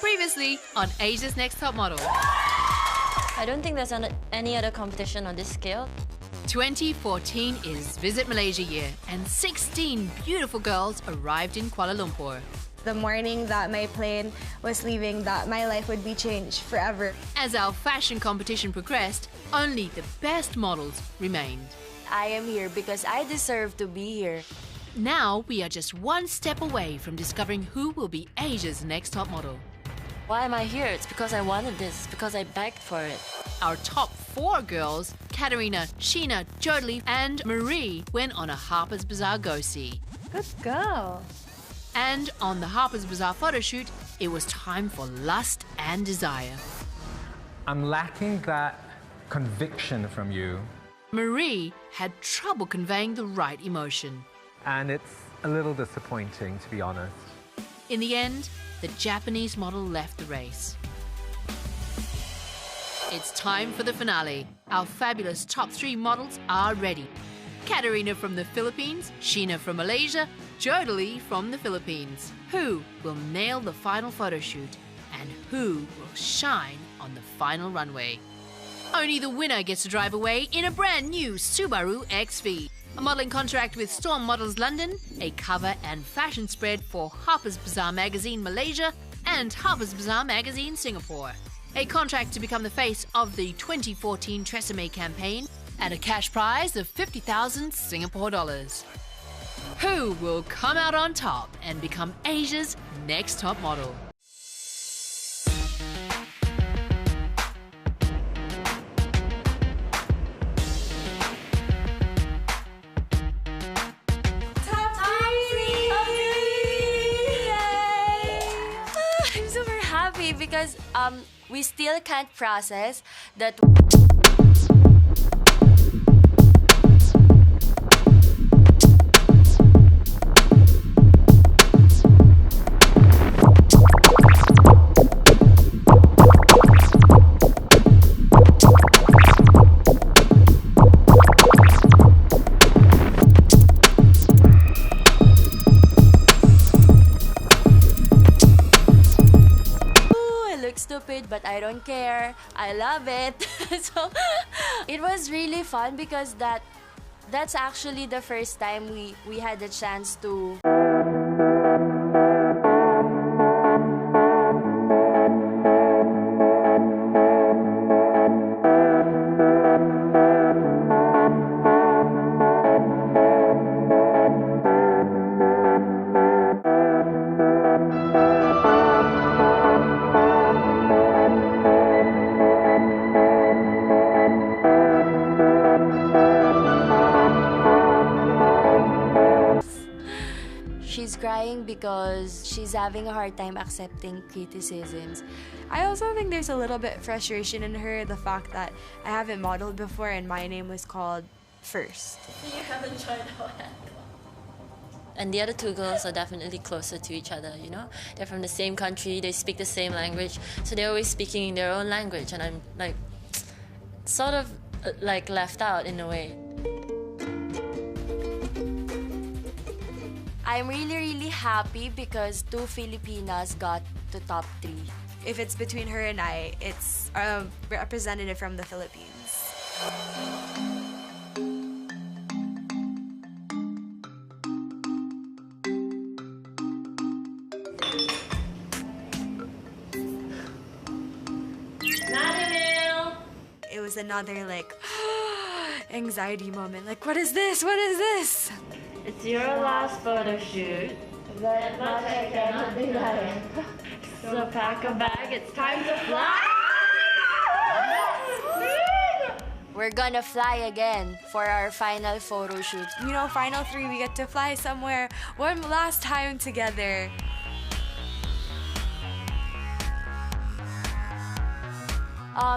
Previously on Asia's Next Top Model. I don't think there's any other competition on this scale. 2014 is Visit Malaysia year, and 16 beautiful girls arrived in Kuala Lumpur. The morning that my plane was leaving, that my life would be changed forever. As our fashion competition progressed, only the best models remained. I am here because I deserve to be here. Now we are just one step away from discovering who will be Asia's next top model. Why am I here? It's because I wanted this. It's because I begged for it. Our top 4 girls, Katerina, Sheena, Jodie and Marie, went on a Harper's Bazaar go-see. Good girl. And on the Harper's Bazaar photo shoot, it was time for lust and desire. I'm lacking that conviction from you. Marie had trouble conveying the right emotion. And it's a little disappointing, to be honest. In the end, the Japanese model left the race. It's time for the finale. Our fabulous top 3 models are ready. Katerina from the Philippines, Sheena from Malaysia, Jodie from the Philippines. Who will nail the final photo shoot and who will shine on the final runway? Only the winner gets to drive away in a brand new Subaru XV. A modelling contract with Storm Models London, a cover and fashion spread for Harper's Bazaar Magazine Malaysia and Harper's Bazaar Magazine Singapore. A contract to become the face of the 2014 Tresemme campaign and a cash prize of 50,000 Singapore dollars. Who will come out on top and become Asia's next top model? Because we still can't process that. Stupid, but I don't care. I love it. So it was really fun because that's actually the first time we had the chance to She's crying because she's having a hard time accepting criticisms. I also think there's a little bit frustration in her, the fact that I haven't modeled before and my name was called first. You haven't joined our And the other 2 girls are definitely closer to each other, you know? They're from the same country, they speak the same language, so they're always speaking in their own language, and I'm like, sort of like left out in a way. I'm really happy because 2 Filipinas got to top 3. If it's between her and I, it's a representative from the Philippines. It was another like anxiety moment. Like, what is this? What is this? It's your last photo shoot. That much I cannot deny. So pack a bag, it's time to fly! We're gonna fly again for our final photo shoot. You know, final 3, we get to fly somewhere one last time together.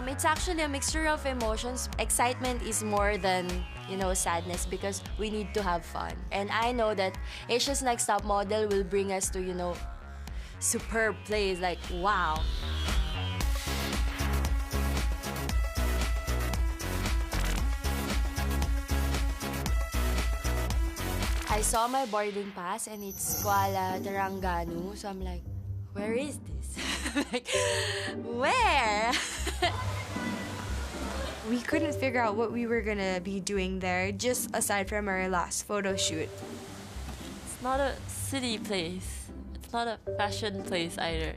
It's actually a mixture of emotions. Excitement is more than, you know, sadness because we need to have fun. And I know that Asia's Next Top Model will bring us to, you know, superb plays like wow. I saw my boarding pass and it's Kuala Terengganu, so I'm like, where is this? Like, where? We couldn't figure out what we were gonna be doing there, just aside from our last photo shoot. It's not a city place. It's not a fashion place either.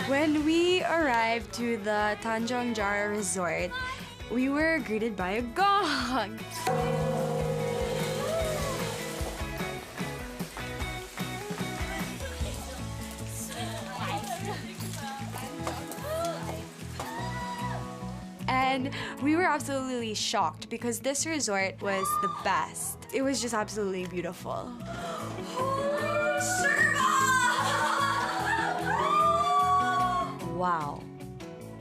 When we arrived to the Tanjong Jara Resort, we were greeted by a gong. And we were absolutely shocked because this resort was the best. It was just absolutely beautiful. Wow.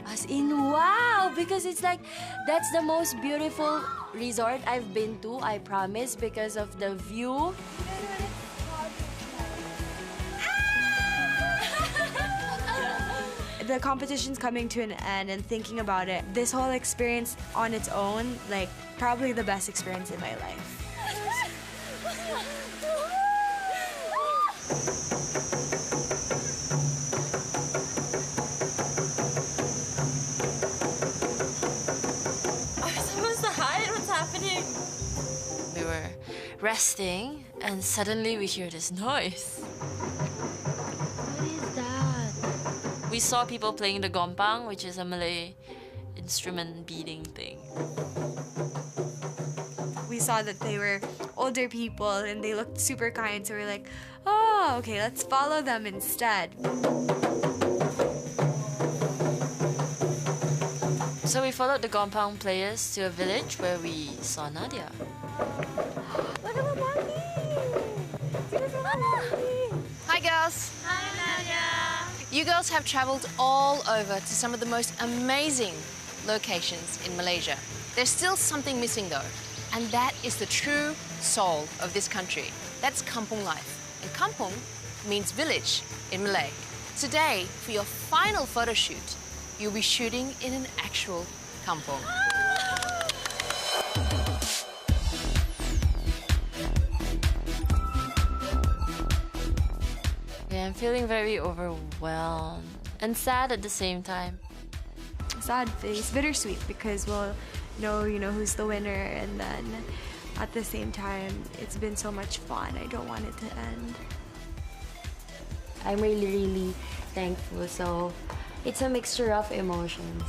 As in wow, because it's like that's the most beautiful resort I've been to, I promise, because of the view. The competition's coming to an end, and thinking about it, this whole experience on its own, like, probably the best experience in my life. We were resting, and suddenly we hear this noise. What is that? We saw people playing the gompang, which is a Malay instrument beating thing. We saw that they were older people and they looked super kind, so we're like, oh, okay, let's follow them instead. So we followed the gompang players to a village where we saw Nadia. Look at the monkey! Hi, girls. Hi, Nadia! You girls have traveled all over to some of the most amazing locations in Malaysia. There's still something missing, though, and that is the true soul of this country. That's kampung life. And kampung means village in Malay. Today, for your final photo shoot, you'll be shooting in an actual kampung. Yeah, I'm feeling very overwhelmed and sad at the same time. Sad face, bittersweet, because we'll know, who's the winner, and then at the same time, it's been so much fun. I don't want it to end. I'm really, really thankful. So it's a mixture of emotions.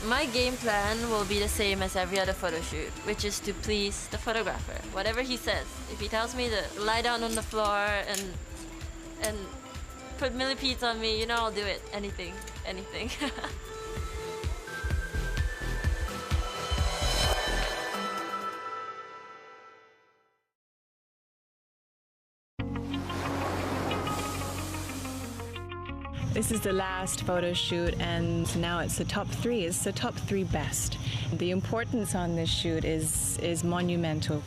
My game plan will be the same as every other photo shoot, which is to please the photographer. Whatever he says. If he tells me to lie down on the floor and put millipedes on me, I'll do it. Anything. This is the last photo shoot, and now it's the top 3. It's the top 3 best. The importance on this shoot is monumental.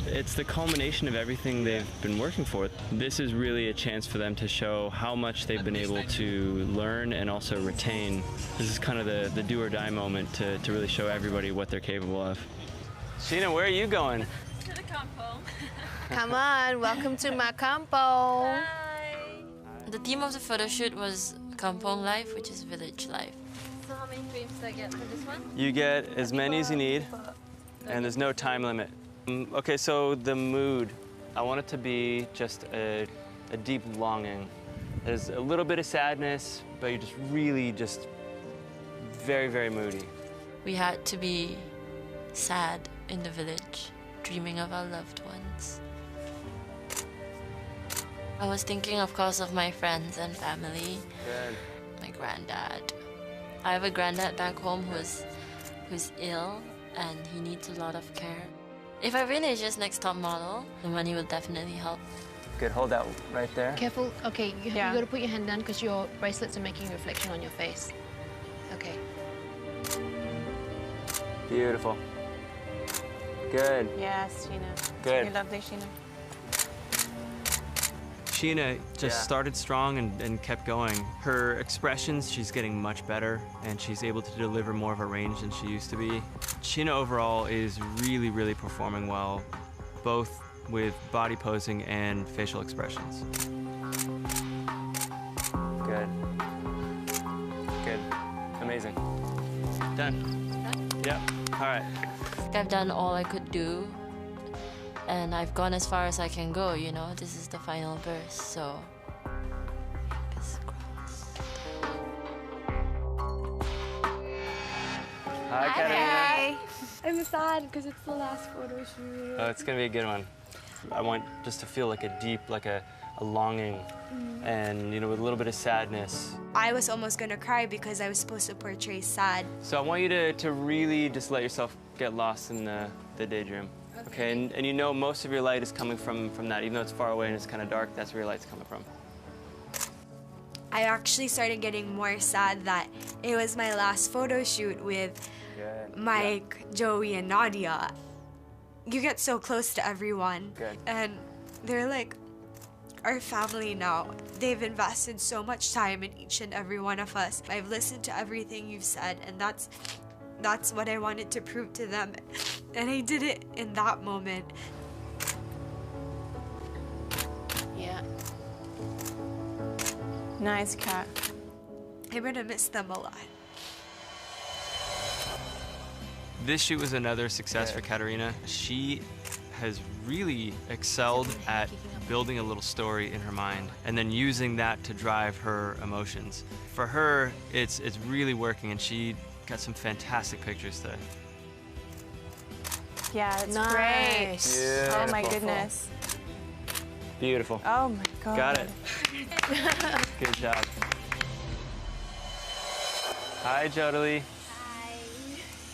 It's the culmination of everything they've been working for. This is really a chance for them to show how much they've been able to learn and also retain. This is kind of the do or die moment to really show everybody what they're capable of. Sheena, where are you going? To the kampong. Come on, welcome to my kampong. The theme of the photo shoot was kampong life, which is village life. So how many frames do I get for this one? You get as many as you need, and there's no time limit. Okay, so the mood, I want it to be just a deep longing. There's a little bit of sadness, but you're just really just very, very moody. We had to be sad in the village, dreaming of our loved ones. I was thinking, of course, of my friends and family. Good. My granddad. I have a granddad back home who's ill and he needs a lot of care. If I win Asia's Next Top Model, the money will definitely help. Good, hold that right there. Careful. Okay, you got to put your hand down because your bracelets are making a reflection on your face. Okay. Beautiful. Good. Yes, Sheena. Good. You lovely, Sheena. Sheena just started strong and kept going. Her expressions, she's getting much better, and she's able to deliver more of a range than she used to be. Sheena overall is really, really performing well, both with body posing and facial expressions. Good. Good. Amazing. Done. Yep. All right. I've done all I could do, and I've gone as far as I can go, you know. This is the final verse, so fingers crossed. Hi, Katarina. I'm sad because it's the last photo shoot. Oh, it's gonna be a good one. I want just to feel like a deep, like a longing, and, you know, with a little bit of sadness. I was almost gonna cry because I was supposed to portray sad. So I want you to really just let yourself get lost in the daydream. Okay, and you know most of your light is coming from that. Even though it's far away and it's kind of dark, that's where your light's coming from. I actually started getting more sad that it was my last photo shoot with Mike, Joey, and Nadia. You get so close to everyone. Good. And they're like our family now. They've invested so much time in each and every one of us. I've listened to everything you've said, and that's what I wanted to prove to them. And I did it in that moment. Yeah. Nice, Kat. I'm gonna miss them a lot. This shoot was another success for Katarina. She has really excelled at building a little story in her mind and then using that to drive her emotions. For her, it's really working, and she got some fantastic pictures today. Yeah, it's Nice. great. Oh my Beautiful. goodness. Beautiful. Oh my God. Got it. Good job. Hi, Jodely. Hi.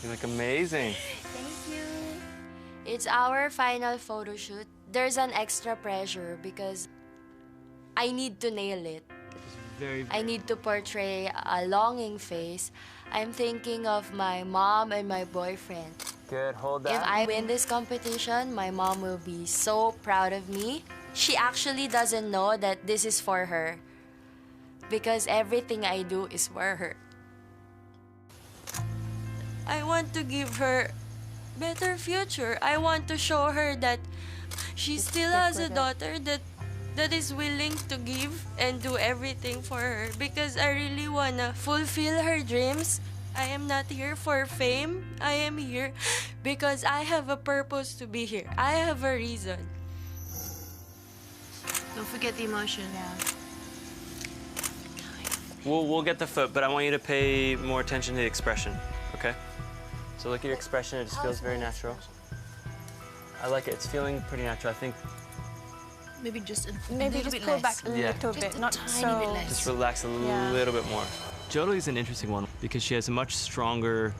You look amazing. Thank you. It's our final photo shoot. There's an extra pressure because I need to nail it. I need to portray a longing face. I'm thinking of my mom and my boyfriend. Good, hold If that. I win this competition, my mom will be so proud of me. She actually doesn't know that this is for her because everything I do is for her. I want to give her better future. I want to show her that she still has a daughter that is willing to give and do everything for her because I really wanna fulfill her dreams. I am not here for fame. I am here because I have a purpose to be here. I have a reason. Don't forget the emotion. Yeah. We'll get the foot, but I want you to pay more attention to the expression, okay? So look at your expression, it just feels very natural. I like it, it's feeling pretty natural. I think Maybe just a Maybe little just bit pull less. back a Yeah. little Just bit, a not tiny so. bit less. just relax a Yeah. little bit more. Jodely's an interesting one because she has a much stronger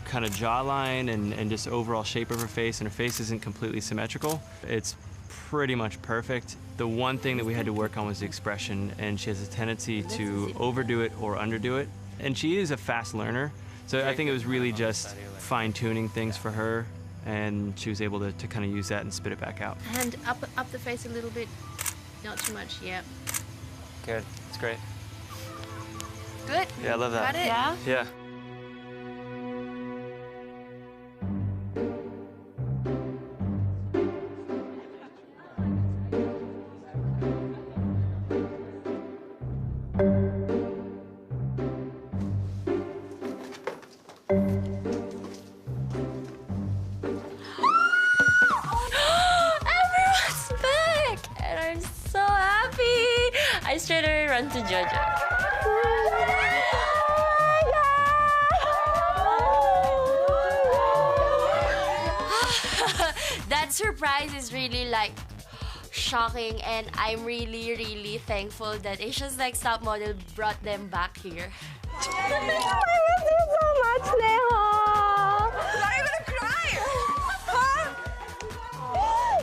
kind of jawline and just overall shape of her face, and her face isn't completely symmetrical. It's pretty much perfect. The one thing that we had to work on was the expression, and she has a tendency to overdo it or underdo it. And she is a fast learner, so I think it was really just fine-tuning things for her, and she was able to kind of use that and spit it back out. And up the face a little bit. Not too much, yeah. Good, it's great. Good. Yeah, I love that. Got it? Yeah? Yeah. Everyone's back! And I'm so happy! I straight away run to Jojo. That surprise is really like shocking, and I'm really, really thankful that Asia's Next Top Model brought them back here. I miss you so much, Neha. I'm not even gonna cry. Huh?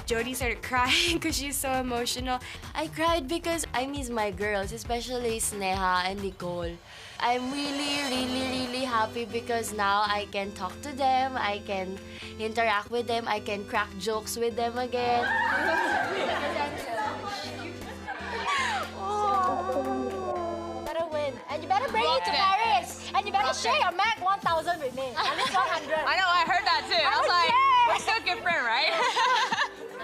Jody started crying because she's so emotional. I cried because I miss my girls, especially Sneha and Nicole. I'm really happy because now I can talk to them, I can interact with them, I can crack jokes with them again. Better win. And you better bring it to Paris. And you better share your Mac 1000 with me. At least 100. I know, I heard that too. I was like, we're still good friends, right?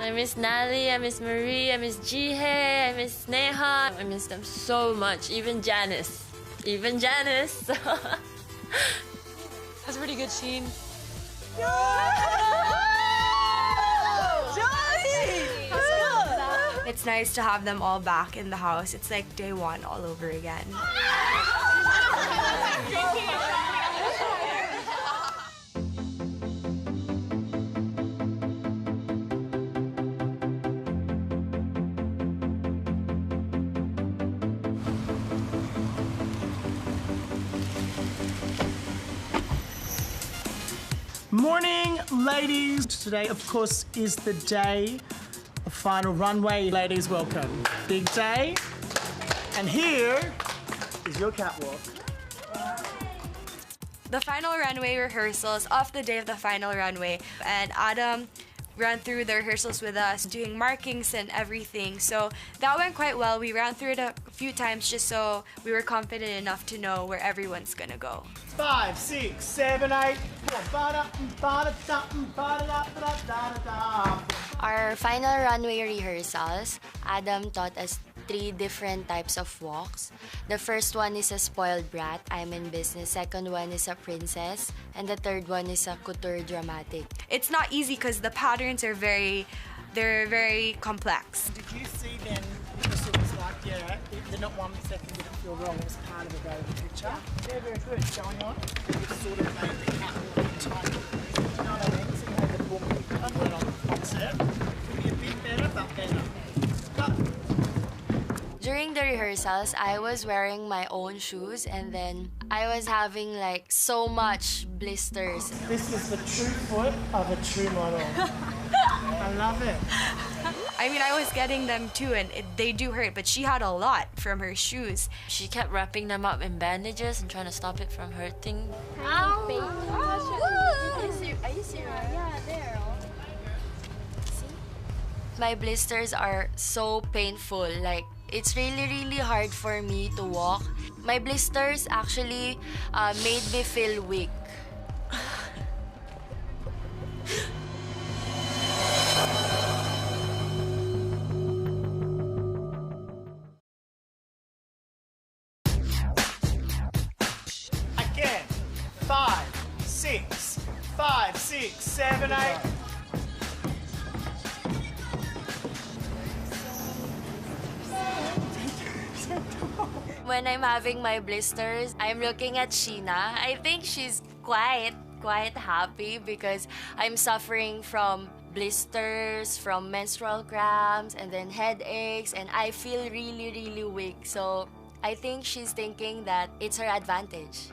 I miss Natalie, I miss Marie, I miss Jihae, I miss Sneha. I miss them so much, even Janice. Even Janice. That's a pretty good scene. It's nice to have them all back in the house. It's like day one all over again. Morning, ladies. Today, of course, is the day of final runway. Ladies, welcome. Big day. And here is your catwalk. The final runway rehearsals of the day of the final runway, and Adam ran through the rehearsals with us, doing markings and everything. So that went quite well. We ran through it a few times just so we were confident enough to know where everyone's gonna go. 5, 6, 7, 8. Our final runway rehearsals, Adam taught us 3 different types of walks. The first one is a spoiled brat, I'm in business. Second one is a princess. And the third one is a couture dramatic. It's not easy because the patterns are very complex. Did you see then, because it was like, yeah, they're not 1 second did it feel wrong, it was part of the picture. Very, very good. Going on. It sort of made the catwalk tight. You know what I mean? So you had the woman on the concept. Could be a bit better, but better. During the rehearsals, I was wearing my own shoes and then I was having like so much blisters. This is the true foot of a true model. I love it. I mean, I was getting them too, and they do hurt, but she had a lot from her shoes. She kept wrapping them up in bandages and trying to stop it from hurting. Ow! Are you serious? Yeah, there. My blisters are so painful. Like, it's really hard for me to walk. My blisters actually made me feel weak. Again. 5, 6, 5, 6, 7, 8. When I'm having my blisters, I'm looking at Sheena. I think she's quite happy because I'm suffering from blisters, from menstrual cramps, and then headaches, and I feel really weak. So I think she's thinking that it's her advantage.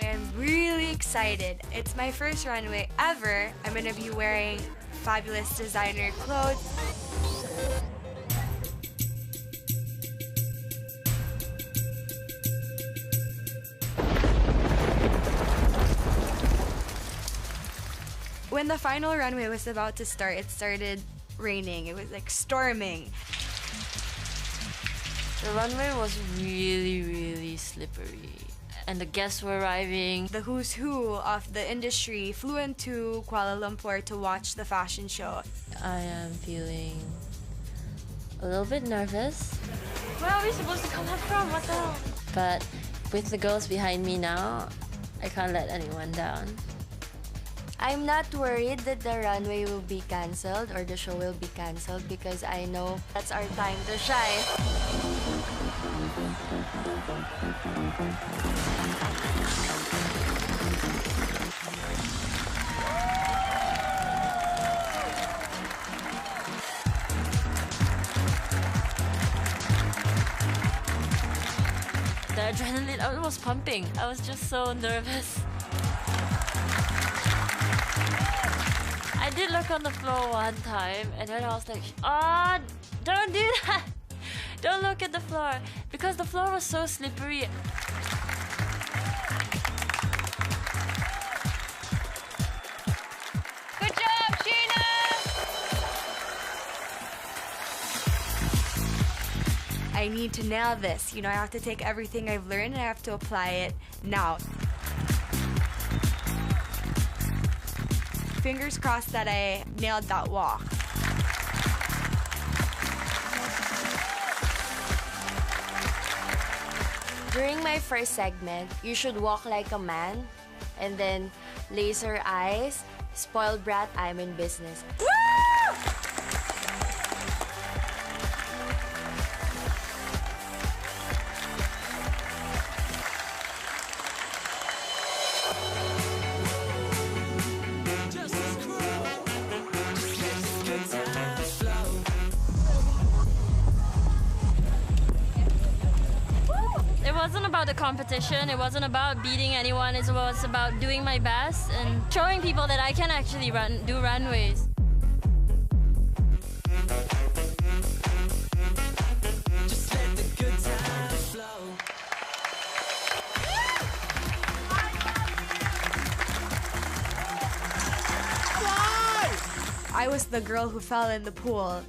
I'm really excited. It's my first runway ever. I'm gonna be wearing fabulous designer clothes. When the final runway was about to start, it started raining. It was like storming. The runway was really slippery. And the guests were arriving. The who's who of the industry flew into Kuala Lumpur to watch the fashion show. I am feeling a little bit nervous. Where are we supposed to come up from? What the hell? But with the girls behind me now, I can't let anyone down. I'm not worried that the runway will be cancelled or the show will be cancelled because I know that's our time to shine. The adrenaline, I was pumping. I was just so nervous. I did look on the floor one time, and then I was like, oh, don't do that. Don't look at the floor, because the floor was so slippery. Good job, Sheena! I need to nail this. You know, I have to take everything I've learned and I have to apply it now. Fingers crossed that I nailed that walk. During my first segment, you should walk like a man, and then laser eyes, spoiled brat, I'm in business. Woo! It wasn't about the competition, it wasn't about beating anyone, it was about doing my best and showing people that I can actually do runways. Just let the good times flow. I was the girl who fell in the pool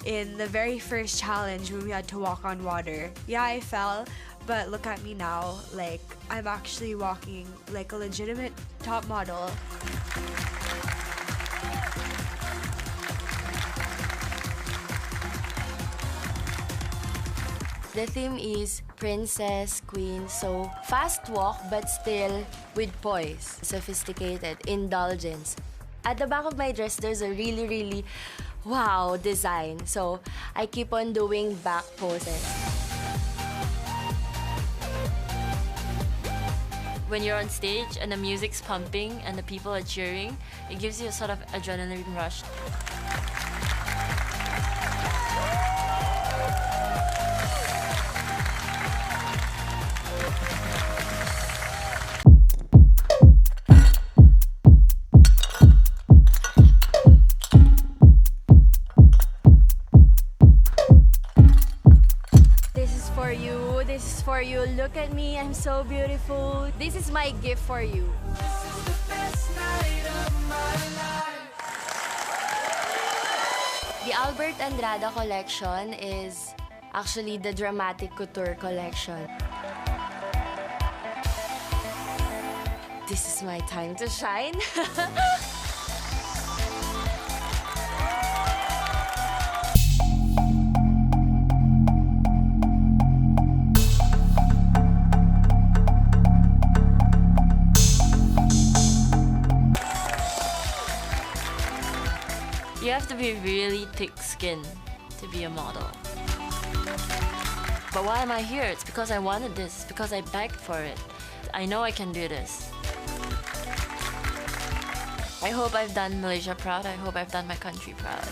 in the very first challenge when we had to walk on water. Yeah, I fell, but look at me now. Like, I'm actually walking like a legitimate top model. The theme is princess, queen, so fast walk but still with poise, sophisticated, indulgence. At the back of my dress, there's a really wow design, so I keep on doing back poses. When you're on stage and the music's pumping and the people are cheering, it gives you a sort of adrenaline rush. This is for you. Look at me, I'm so beautiful. This is my gift for you. This is the best night of my life. The Albert Andrada collection is actually the dramatic couture collection. This is my time to shine. You have to be really thick-skinned to be a model. But why am I here? It's because I wanted this. It's because I begged for it. I know I can do this. I hope I've done Malaysia proud. I hope I've done my country proud.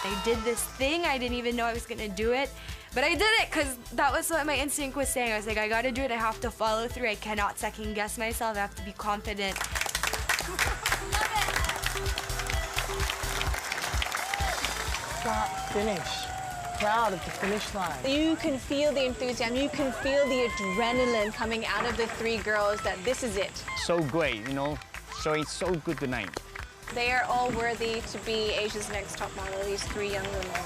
I did this thing, I didn't even know I was gonna do it, but I did it because that was what my instinct was saying. I was like, I gotta do it, I have to follow through, I cannot second guess myself, I have to be confident. Start, finish. Proud of the finish line. You can feel the enthusiasm, you can feel the adrenaline coming out of the three girls that this is it. So great, you know, showing so good tonight. They are all worthy to be Asia's Next Top Model, these three young women.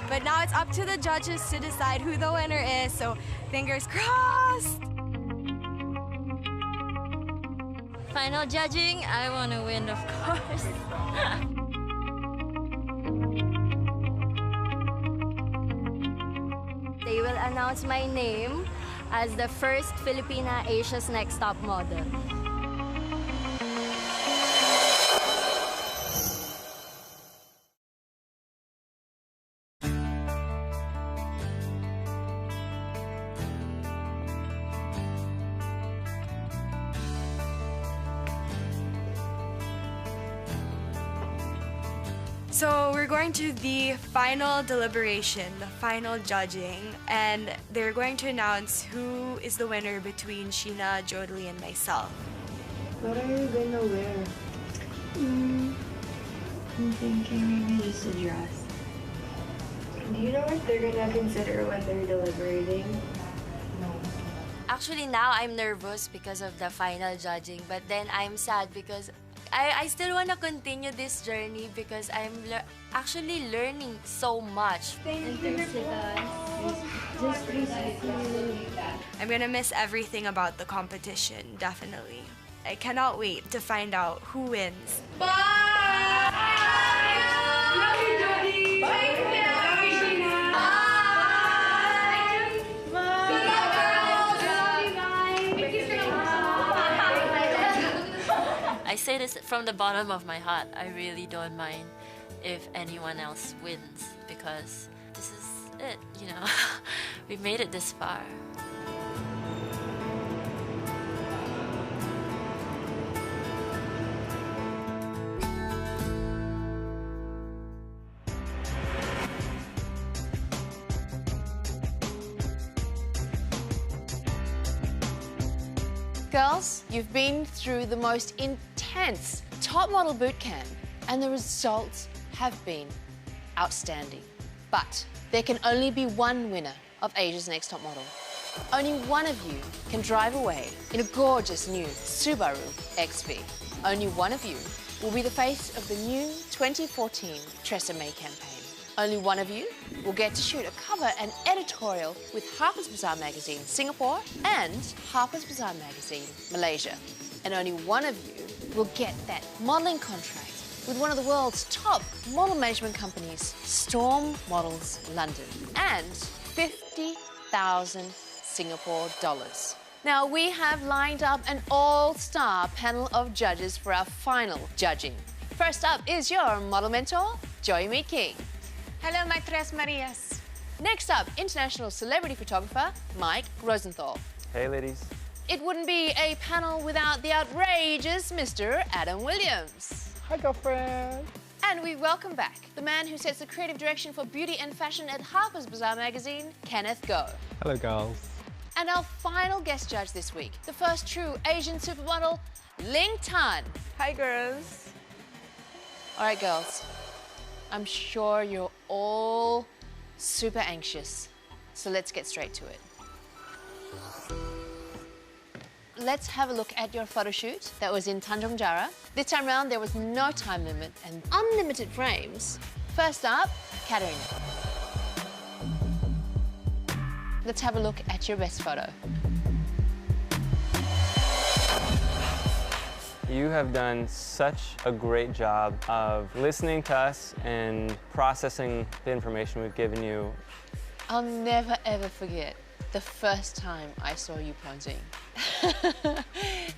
But now it's up to the judges to decide who the winner is, so fingers crossed! Final judging, I want to win, of course. They will announce my name as the first Filipina Asia's Next Top Model. So we're going to the final deliberation, the final judging, and they're going to announce who is the winner between Sheena, Jodely, and myself. What are you gonna wear? I'm thinking maybe just a dress. Do you know what they're gonna consider when they're deliberating? No. Actually, now I'm nervous because of the final judging, but then I'm sad because I still want to continue this journey because I'm actually learning so much. Thank you for I'm gonna miss everything about the competition, definitely. I cannot wait to find out who wins. Bye! Love you, Jodie! Bye! Love you, Sheena! Bye! Bye! Good luck, girls! Love you guys! Mickey's gonna I say this from the bottom of my heart. I really don't mind if anyone else wins because this is it, you know. We've made it this far. Girls, you've been through the most intense top model boot camp and the results have been outstanding. But there can only be one winner of Asia's Next Top Model. Only one of you can drive away in a gorgeous new Subaru XV. Only one of you will be the face of the new 2014 Tresemme campaign. Only one of you will get to shoot a cover and editorial with Harper's Bazaar magazine Singapore and Harper's Bazaar magazine Malaysia. And only one of you will get that modelling contract with one of the world's top model management companies, Storm Models London, and 50,000 Singapore dollars. Now, we have lined up an all-star panel of judges for our final judging. First up is your model mentor, Joy Meet King. Hello, my Tres Marias. Next up, international celebrity photographer, Mike Rosenthal. Hey, ladies. It wouldn't be a panel without the outrageous Mr. Adam Williams. Hi, girlfriend. And we welcome back the man who sets the creative direction for beauty and fashion at Harper's Bazaar magazine, Kenneth Goh. Hello, girls. And our final guest judge this week, the first true Asian supermodel, Ling Tan. Hi, girls. All right, girls. I'm sure you're all super anxious, so let's get straight to it. Let's have a look at your photo shoot that was in Tanjung Jara. This time around, there was no time limit and unlimited frames. First up, Katerina. Let's have a look at your best photo. You have done such a great job of listening to us and processing the information we've given you. I'll never ever forget the first time I saw you posing.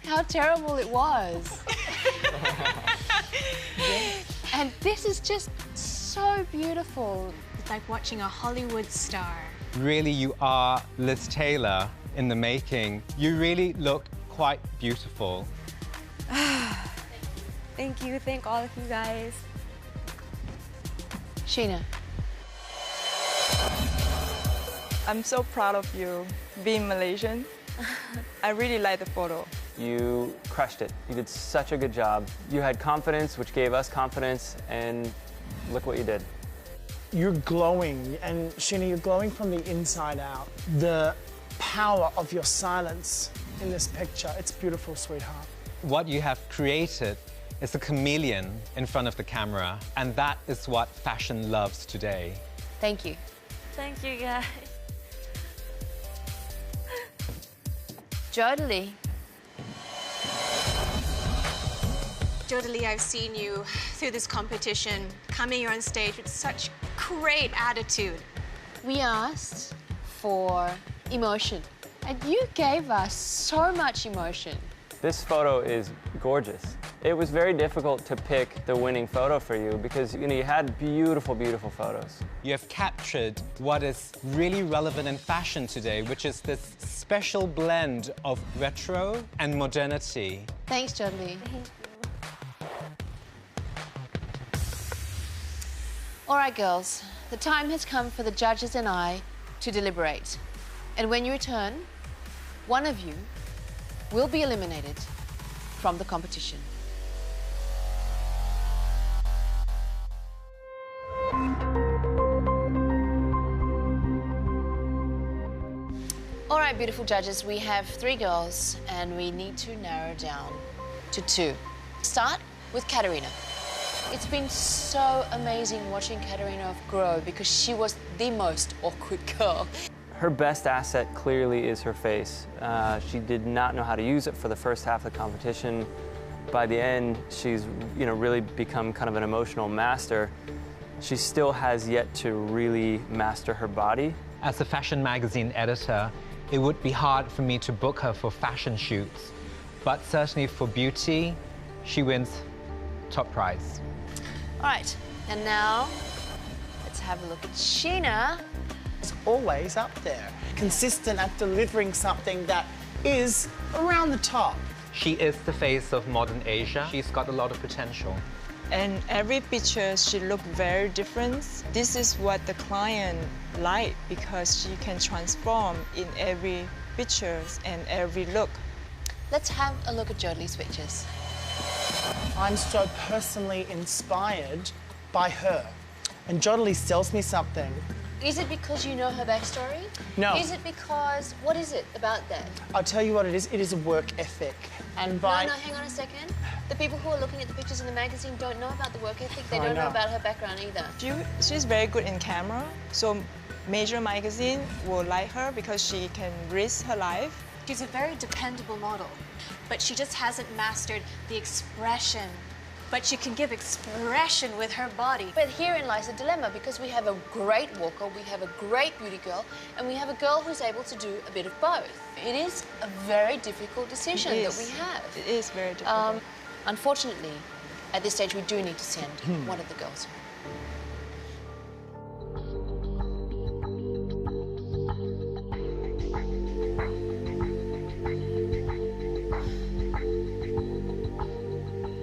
How terrible it was. And this is just so beautiful. It's like watching a Hollywood star. Really, you are Liz Taylor in the making. You really look quite beautiful. Thank you. Thank all of you guys. Sheena. I'm so proud of you being Malaysian. I really like the photo. You crushed it. You did such a good job. You had confidence, which gave us confidence, and look what you did. You're glowing, and Sheena, you're glowing from the inside out. The power of your silence in this picture, it's beautiful, sweetheart. What you have created is a chameleon in front of the camera, and that is what fashion loves today. Thank you. Thank you, guys. Jodely. Jodely, I've seen you through this competition, coming here on stage with such great attitude. We asked for emotion, and you gave us so much emotion. This photo is gorgeous. It was very difficult to pick the winning photo for you because you had beautiful, beautiful photos. You have captured what is really relevant in fashion today, which is this special blend of retro and modernity. Thanks, Jodely. All right, girls, the time has come for the judges and I to deliberate. And when you return, one of you will be eliminated from the competition. All right, beautiful judges, we have 3 girls and we need to narrow down to 2. Start with Katerina. It's been so amazing watching Katerina grow because she was the most awkward girl. Her best asset clearly is her face. She did not know how to use it for the first half of the competition. By the end, she's really become kind of an emotional master. She still has yet to really master her body. As a fashion magazine editor, it would be hard for me to book her for fashion shoots, but certainly for beauty, she wins top prize. All right, and now let's have a look at Sheena. It's always up there, consistent at delivering something that is around the top. She is the face of modern Asia. She's got a lot of potential. And every picture, she looked very different. This is what the client liked because she can transform in every picture and every look. Let's have a look at Jodie's pictures. I'm so personally inspired by her. And Jodie sells me something. Is it because you know her backstory? No. Is it because, what is it about that? I'll tell you what it is a work ethic. And by... No, hang on a second. The people who are looking at the pictures in the magazine don't know about the work ethic. They don't know about her background either. She's very good in camera, so major magazine will like her because she can risk her life. She's a very dependable model, but she just hasn't mastered the expression. But she can give expression with her body. But herein lies the dilemma, because we have a great walker, we have a great beauty girl, and we have a girl who's able to do a bit of both. It is a very difficult decision that we have. It is very difficult. Unfortunately, at this stage, we do need to send one of the girls home.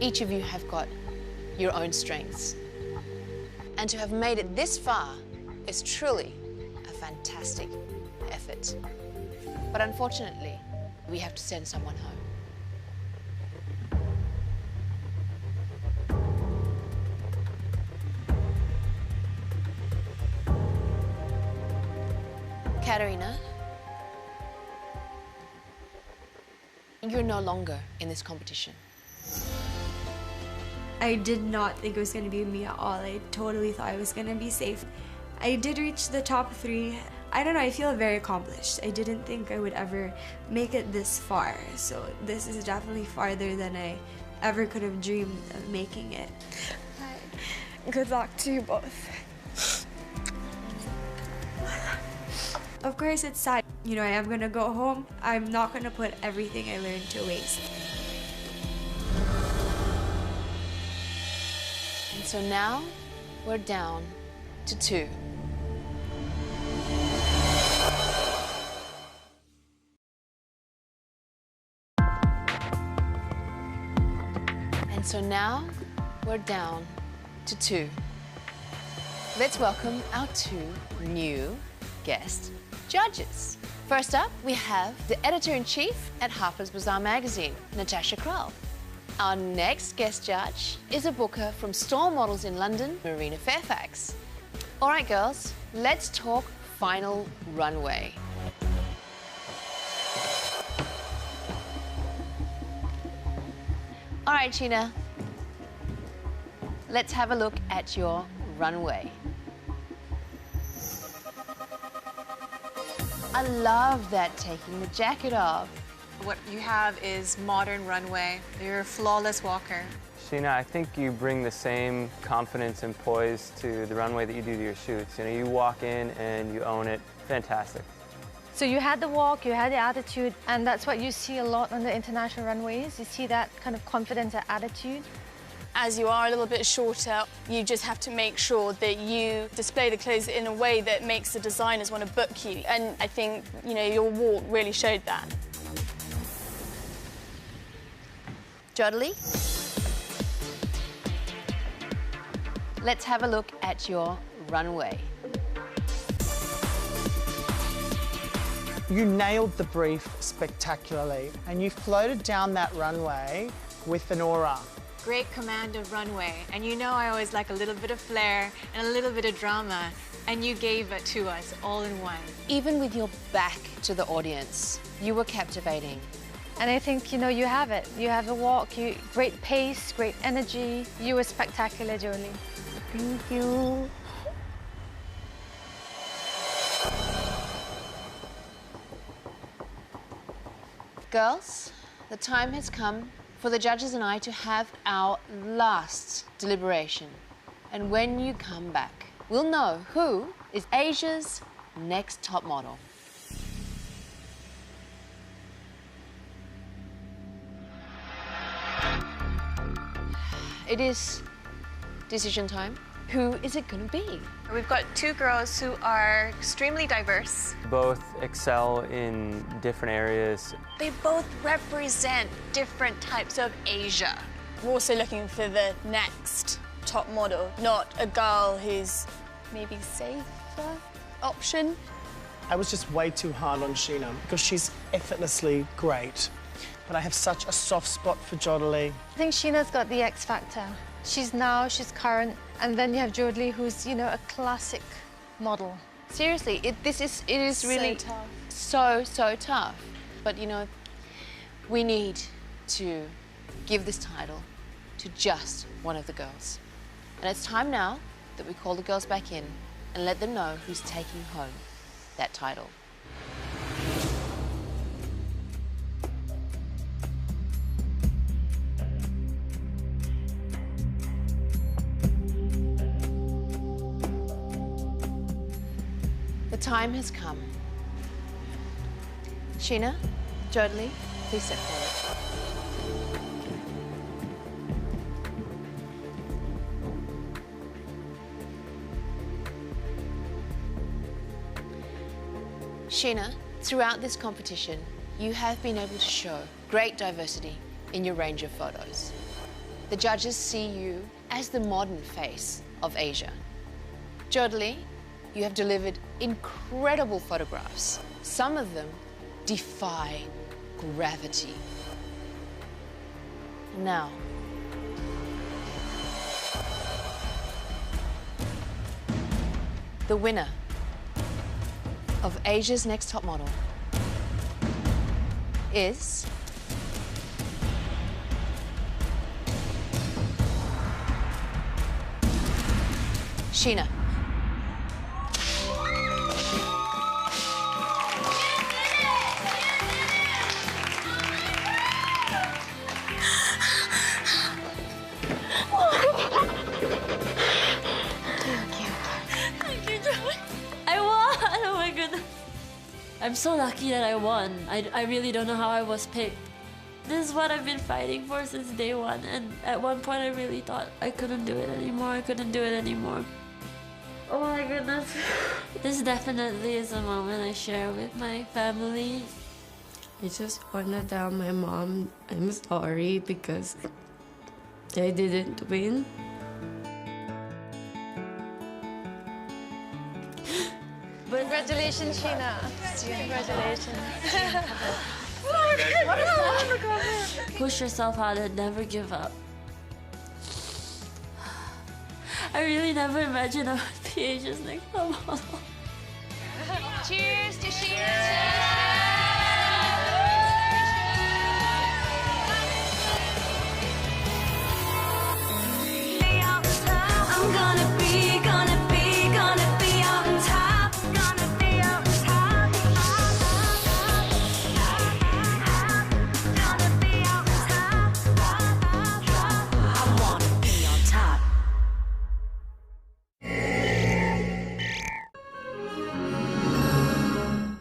Each of you have got your own strengths. And to have made it this far is truly a fantastic effort. But unfortunately, we have to send someone home. Katerina, you're no longer in this competition. I did not think it was going to be me at all. I totally thought I was going to be safe. I did reach the top 3. I don't know, I feel very accomplished. I didn't think I would ever make it this far. So this is definitely farther than I ever could have dreamed of making it. Good luck to you both. Of course it's sad. You know, I am going to go home. I'm not going to put everything I learned to waste. So now we're down to 2. And so now we're down to 2. Let's welcome our 2 new guest judges. First up, we have the editor-in-chief at Harper's Bazaar magazine, Natasha Kroll. Our next guest judge is a booker from Store Models in London, Marina Fairfax. All right, girls, let's talk final runway. All right, Sheena, let's have a look at your runway. I love that, taking the jacket off. What you have is modern runway. You're a flawless walker. Sheena, I think you bring the same confidence and poise to the runway that you do to your shoots. You know, you walk in and you own it. Fantastic. So you had the walk, you had the attitude, and that's what you see a lot on the international runways. You see that kind of confidence and attitude. As you are a little bit shorter, you just have to make sure that you display the clothes in a way that makes the designers want to book you. And I think, you know, your walk really showed that. let's have a look at your runway. You nailed the brief spectacularly, and you floated down that runway with an aura. Great command of runway, and you know I always like a little bit of flair and a little bit of drama, and you gave it to us all in one. Even with your back to the audience, you were captivating. And I think, you know, you have it. You have the walk, great pace, great energy. You were spectacular, Jolie. Thank you. Girls, the time has come for the judges and I to have our last deliberation. And when you come back, we'll know who is Asia's next top model. It is decision time. Who is it going to be? We've got two girls who are extremely diverse. Both excel in different areas. They both represent different types of Asia. We're also looking for the next top model, not a girl who's maybe safer option. I was just way too hard on Sheena because she's effortlessly great. But I have such a soft spot for Jolie. I think Sheena's got the X factor. She's now, she's current, and then you have Jolie, who's, you know, a classic model. Seriously, it is really tough. So tough. But you know, we need to give this title to just one of the girls. And it's time now that we call the girls back in and let them know who's taking home that title. The time has come. Sheena, Jolie, please step forward. Sheena, throughout this competition, you have been able to show great diversity in your range of photos. The judges see you as the modern face of Asia. Jolie, you have delivered incredible photographs. Some of them defy gravity. Now, the winner of Asia's Next Top Model is Sheena. I'm so lucky that I won. I really don't know how I was picked. This is what I've been fighting for since day one, and at one point I really thought I couldn't do it anymore. Oh my goodness. This definitely is a moment I share with my family. I just want to tell my mom I'm sorry because I didn't win. Congratulations, Sheena. Congratulations. Push yourself harder, never give up. I really never imagined I would be Asia's next top model. Cheers to Sheena!